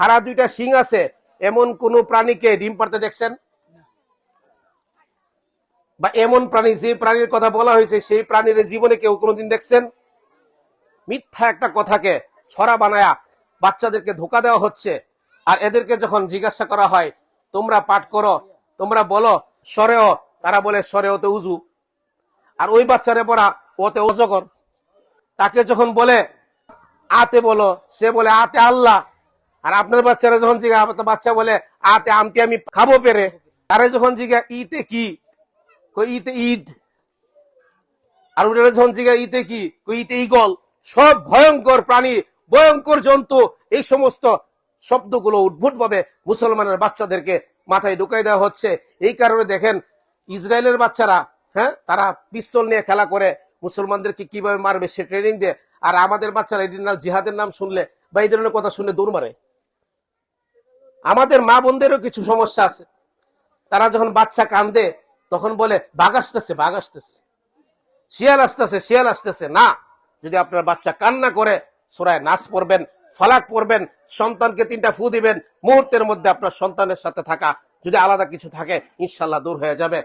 সারা 2টা শিং আছে এমন কোন প্রাণীকে ডিম পারতে দেখছেন? বা এমন প্রাণী, যে প্রাণীর কথা বলা হয়েছে সেই প্রাণীর জীবনে কেউ কোনোদিন দেখছেন? মিথ্যা একটা কথাকে ছড়া বানায়া বাচ্চাদেরকে ধোকা দেওয়া হচ্ছে। আর এদেরকে যখন জিজ্ঞাসা করা হয় তোমরা পাঠ করো, তোমরা বলো সরেও, তারা বলে সরেওতে উজু। আর ওই বাচ্চারে পড়া ওতে অজগর। তাকে যখন বলে আতে বলো, সে বলে আতে আল্লাহ। আর আপনার বাচ্চারা যখন জিজ্ঞা, বাচ্চা বলে আতে আমটি আমি খাবো পেরে। তারা যখন জিজ্ঞা ইতে কি, ইতে ঈদ। আর ওটা যখন জিজ্ঞা ইতে কি, ইতে ঈগল। সব ভয়ঙ্কর প্রাণী, ভয়ঙ্কর জন্তু, এই সমস্ত শব্দগুলো উদ্ভুত ভাবে মুসলমানের বাচ্চাদেরকে মাথায় ঢুকাই দেওয়া হচ্ছে। এই কারণে দেখেন ইসরায়েলের বাচ্চারা, হ্যাঁ, তারা পিস্তল নিয়ে খেলা করে মুসলমানদেরকে কিভাবে মারবে সে ট্রেনিং দেয়। আর আমাদের বাচ্চারা এটির নাম, জিহাদের নাম শুনলে বা এই ধরনের কথা শুনলে দৌড় মারে। আমাদের মা বোনদেরও কিছু সমস্যা আছে। তারা যখন বাচ্চা কান্দে তখন বলে বাঘ আসতেছে, বাঘ আসতেছে, শিয়াল আসতেছে, শিয়াল আসতেছে। না, যদি আপনার বাচ্চা কান্না করে সূরা নাস পড়বেন, ফালাক পড়বেন, সন্তানকে 3টা ফু দিবেন, মুহূর্তের মধ্যে আপনার সন্তানের সাথে থাকা যদি আলাদা কিছু থাকে ইনশাআল্লাহ দূর হয়ে যাবে।